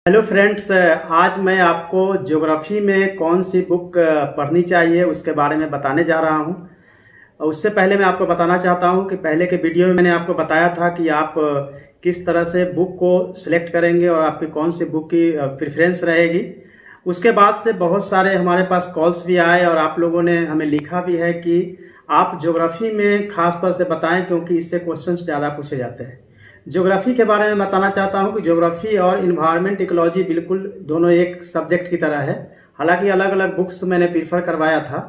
Hello friends, आज मैं आपको ज्योग्राफी में कौन सी बुक पढ़नी चाहिए उसके बारे में बताने जा रहा हूं। उससे पहले मैं आपको बताना चाहता हूं कि पहले के वीडियो में मैंने आपको बताया था कि आप किस तरह से बुक को सिलेक्ट करेंगे और आपकी कौन सी बुक की प्रेफरेंस रहेगी। उसके बाद से बहुत सारे हमारे पास कॉल्स भी आए और आप लोगों ने हमें लिखा भी है कि आप ज्योग्राफी में खास तौर से बताएं, क्योंकि इससे क्वेश्चंस ज़्यादा पूछे जाते हैं। ज्योग्राफी के बारे में बताना चाहता हूं कि ज्योग्राफी और इन्वायरमेंट इकोलॉजी बिल्कुल दोनों एक सब्जेक्ट की तरह है। हालांकि अलग अलग बुक्स मैंने प्रीफर करवाया था,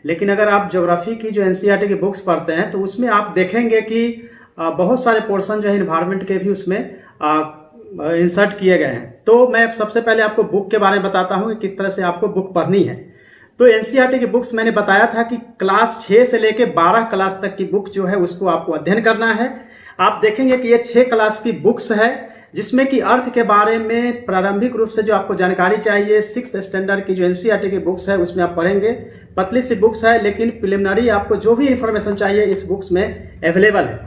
लेकिन अगर आप ज्योग्राफी की जो एनसीईआरटी की बुक्स पढ़ते हैं तो उसमें आप देखेंगे कि बहुत सारे पोर्शन जो है इन्वायरमेंट के भी उसमें इंसर्ट किए गए हैं। तो मैं सबसे पहले आपको बुक के बारे में बताता हूँ कि किस तरह से आपको बुक पढ़नी है। तो एनसीईआरटी की बुक्स मैंने बताया था कि क्लास 6 से लेकर 12 क्लास तक की बुक जो है उसको आपको अध्ययन करना है। आप देखेंगे कि ये 6 क्लास की बुक्स है, जिसमें कि अर्थ के बारे में प्रारंभिक रूप से जो आपको जानकारी चाहिए 6th स्टैंडर्ड की जो एनसीईआरटी की बुक्स है उसमें आप पढ़ेंगे। पतली सी बुक्स है, लेकिन प्रिलिमिनरी आपको जो भी इंफॉर्मेशन चाहिए इस बुक्स में अवेलेबल है।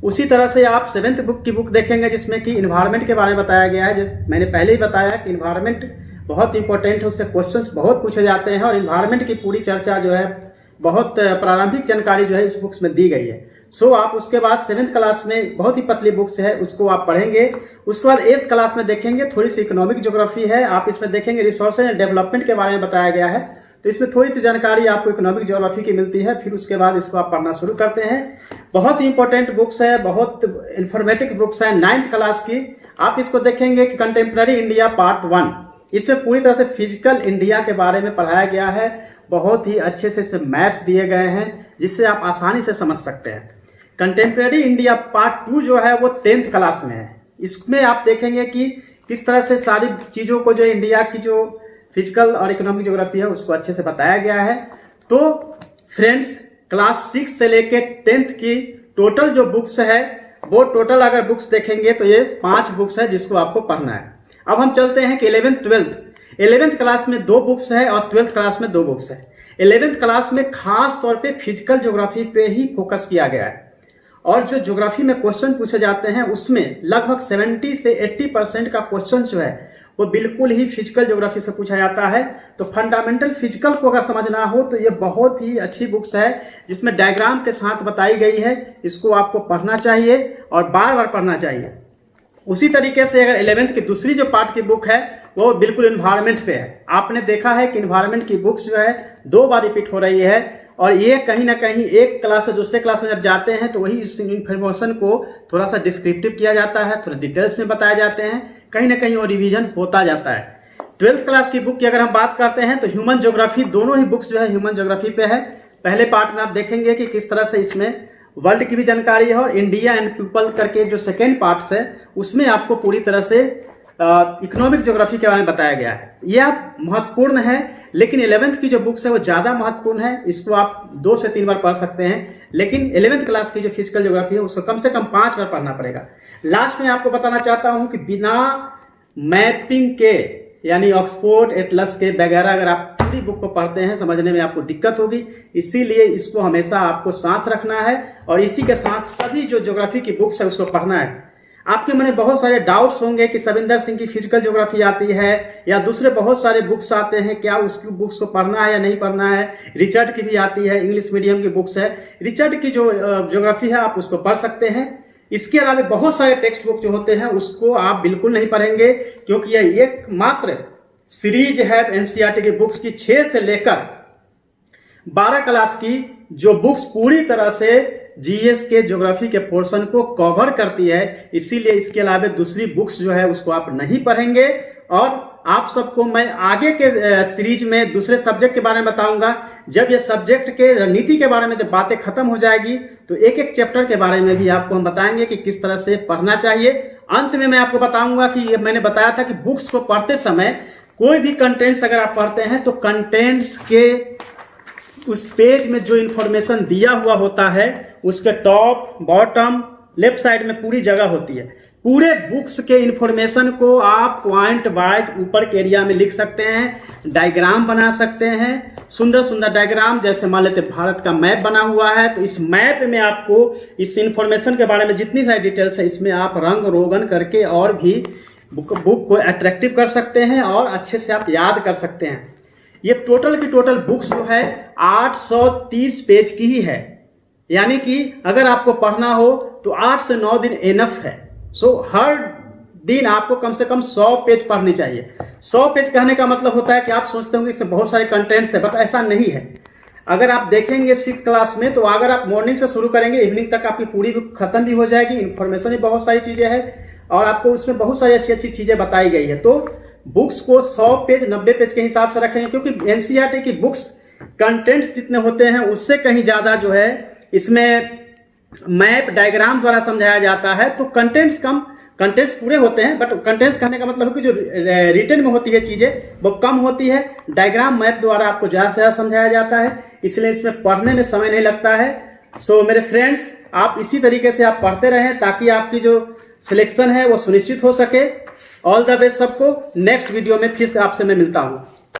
उसी तरह से आप 7th बुक की बुक देखेंगे, जिसमें कि इन्वायरमेंट के बारे में बताया गया है। मैंने पहले ही बताया कि इन्वायरमेंट बहुत इंपॉर्टेंट है, उससे क्वेश्चंस बहुत पूछे जाते हैं और इन्वायरमेंट की पूरी चर्चा जो है बहुत प्रारंभिक जानकारी जो है इस बुक्स में दी गई है। सो आप उसके बाद 7th क्लास में बहुत ही पतली बुक्स है, उसको आप पढ़ेंगे। उसके बाद 8th क्लास में देखेंगे थोड़ी सी इकोनॉमिक ज्योग्राफी है, आप इसमें देखेंगे रिसोर्सेज एंड डेवलपमेंट के बारे में बताया गया है, तो इसमें थोड़ी सी जानकारी आपको इकोनॉमिक ज्योग्राफी की मिलती है। फिर उसके बाद इसको आप पढ़ना शुरू करते हैं। बहुत ही इंपॉर्टेंट बुक्स है, बहुत इंफॉर्मेटिव बुक्स है 9th क्लास की। आप इसको देखेंगे कि कंटेम्प्रेरी इंडिया पार्ट 1, इसमें पूरी तरह से फिजिकल इंडिया के बारे में पढ़ाया गया है। बहुत ही अच्छे से इसमें मैप्स दिए गए हैं, जिससे आप आसानी से समझ सकते हैं। कंटेम्प्रेरी इंडिया पार्ट 2 जो है वो 10th क्लास में है। इसमें आप देखेंगे कि किस तरह से सारी चीजों को जो इंडिया की जो फिजिकल और इकोनॉमिक ज्योग्राफी है उसको अच्छे से बताया गया है। तो फ्रेंड्स, क्लास 6 से लेके 10th की टोटल जो बुक्स है वो टोटल अगर बुक्स देखेंगे तो ये 5 बुक्स है जिसको आपको पढ़ना है। अब हम चलते हैं कि 11th क्लास में 2 बुक्स है और 12th क्लास में 2 बुक्स है। 11th क्लास में खास तौर पे फिजिकल ज्योग्राफी पे ही फोकस किया गया है और जो ज्योग्राफी में क्वेश्चन पूछे जाते हैं उसमें लगभग 70 से 80% का क्वेश्चन जो है वो बिल्कुल ही फिजिकल ज्योग्राफी से पूछा जाता है। तो फंडामेंटल फिजिकल को अगर समझना हो तो ये बहुत ही अच्छी बुक्स है, जिसमें डायग्राम के साथ बताई गई है। इसको आपको पढ़ना चाहिए और बार बार पढ़ना चाहिए। उसी तरीके से अगर 11th की दूसरी जो पार्ट की बुक है वो बिल्कुल इन्वायरमेंट पे है। आपने देखा है कि इन्वायरमेंट की बुक्स जो है 2 बार रिपीट हो रही है और ये कहीं ना कहीं एक क्लास से दूसरे क्लास में जब जाते हैं तो वही इस इन्फॉर्मेशन को थोड़ा सा डिस्क्रिप्टिव किया जाता है, थोड़ा डिटेल्स में बताए जाते हैं, कहीं ना कहीं वो रिवीजन होता जाता है। 12th क्लास की बुक की अगर हम बात करते हैं तो ह्यूमन ज्योग्राफी, दोनों ही बुक्स जो है ह्यूमन ज्योग्राफी पे है। पहले पार्ट में आप देखेंगे कि किस तरह से इसमें वर्ल्ड की भी जानकारी है और इंडिया एंड पीपल करके जो सेकेंड पार्ट है उसमें आपको पूरी तरह से इकोनॉमिक ज्योग्राफी के बारे में बताया गया है। यह महत्वपूर्ण है, लेकिन 11th की जो बुक्स है वो ज्यादा महत्वपूर्ण है। इसको आप 2 से 3 बार पढ़ सकते हैं, लेकिन 11th क्लास की जो फिजिकल ज्योग्राफी है उसको कम से कम 5 बार पढ़ना पड़ेगा। लास्ट में आपको बताना चाहता हूं कि बिना मैपिंग के यानी ऑक्सफोर्ड एटलस के वगैरह अगर आप पूरी बुक को पढ़ते हैं समझने में आपको दिक्कत होगी, इसीलिए इसको हमेशा आपको साथ रखना है और इसी के साथ सभी जो ज्योग्राफी की बुक्स है उसको पढ़ना है। आपके मन में बहुत सारे डाउट्स होंगे कि सविंदर सिंह की फिजिकल ज्योग्राफी आती है या दूसरे बहुत सारे बुक्स आते हैं, क्या उसकी बुक्स को पढ़ना है या नहीं पढ़ना है। रिचर्ड की भी आती है, इंग्लिश मीडियम की बुक्स है। रिचर्ड की जो ज्योग्राफी है आप उसको पढ़ सकते हैं। इसके अलावा बहुत सारे टेक्स्ट बुक जो होते हैं उसको आप बिल्कुल नहीं पढ़ेंगे, क्योंकि यह एकमात्र सीरीज है एनसीईआरटी की बुक्स की 6 से लेकर 12 क्लास की जो बुक्स पूरी तरह से जीएस के ज्योग्राफी के पोर्शन को कवर करती है। इसीलिए इसके अलावा दूसरी बुक्स जो है उसको आप नहीं पढ़ेंगे। और आप सबको मैं आगे के सीरीज में दूसरे सब्जेक्ट के बारे में बताऊंगा। जब ये सब्जेक्ट के रणनीति के बारे में जब बातें खत्म हो जाएगी तो एक एक चैप्टर के बारे में भी आपको हम बताएंगे कि किस तरह से पढ़ना चाहिए। अंत में मैं आपको बताऊंगा कि ये मैंने बताया था कि बुक्स को पढ़ते समय कोई भी कंटेंट्स अगर आप पढ़ते हैं तो कंटेंट्स के उस पेज में जो इंफॉर्मेशन दिया हुआ होता है उसके टॉप बॉटम लेफ्ट साइड में पूरी जगह होती है। पूरे बुक्स के इंफॉर्मेशन को आप पॉइंट वाइज ऊपर के एरिया में लिख सकते हैं, डायग्राम बना सकते हैं, सुंदर सुंदर डायग्राम। जैसे मान लेते भारत का मैप बना हुआ है तो इस मैप में आपको इस इंफॉर्मेशन के बारे में जितनी सारी डिटेल्स है इसमें आप रंग रोगन करके और भी बुक को अट्रैक्टिव कर सकते हैं और अच्छे से आप याद कर सकते हैं। ये टोटल की टोटल बुक्स जो है 830 पेज की ही है, यानी कि अगर आपको पढ़ना हो तो 8 से 9 दिन इनफ है। सो हर दिन आपको कम से कम 100 पेज पढ़नी चाहिए। 100 पेज कहने का मतलब होता है कि आप सोचते होंगे इसमें बहुत सारे कंटेंट्स है, बट ऐसा नहीं है। अगर आप देखेंगे 6th क्लास में, तो अगर आप मॉर्निंग से शुरू करेंगे इवनिंग तक आपकी पूरी बुक खत्म भी हो जाएगी। इन्फॉर्मेशन भी बहुत सारी चीज़ें हैं और आपको उसमें बहुत सारी अच्छी अच्छी चीज़ें बताई गई है। तो बुक्स को 100 पेज 90 पेज के हिसाब से रखेंगे, क्योंकि एनसीईआरटी की बुक्स कंटेंट्स जितने होते हैं उससे कहीं ज़्यादा जो है इसमें मैप डायग्राम द्वारा समझाया जाता है। तो कंटेंट्स कम, कंटेंट्स पूरे होते हैं, बट कंटेंट्स कहने का मतलब है कि जो रिटन में होती है चीज़ें वो कम होती है। डायग्राम मैप द्वारा आपको ज़्यादा से ज़्यादा समझाया जाता है, इसलिए इसमें पढ़ने में समय नहीं लगता है। सो मेरे फ्रेंड्स, आप इसी तरीके से आप पढ़ते रहें ताकि आपकी जो सिलेक्शन है वो सुनिश्चित हो सके। ऑल द बेस्ट सबको। नेक्स्ट वीडियो में फिर से आपसे मैं मिलता हूँ।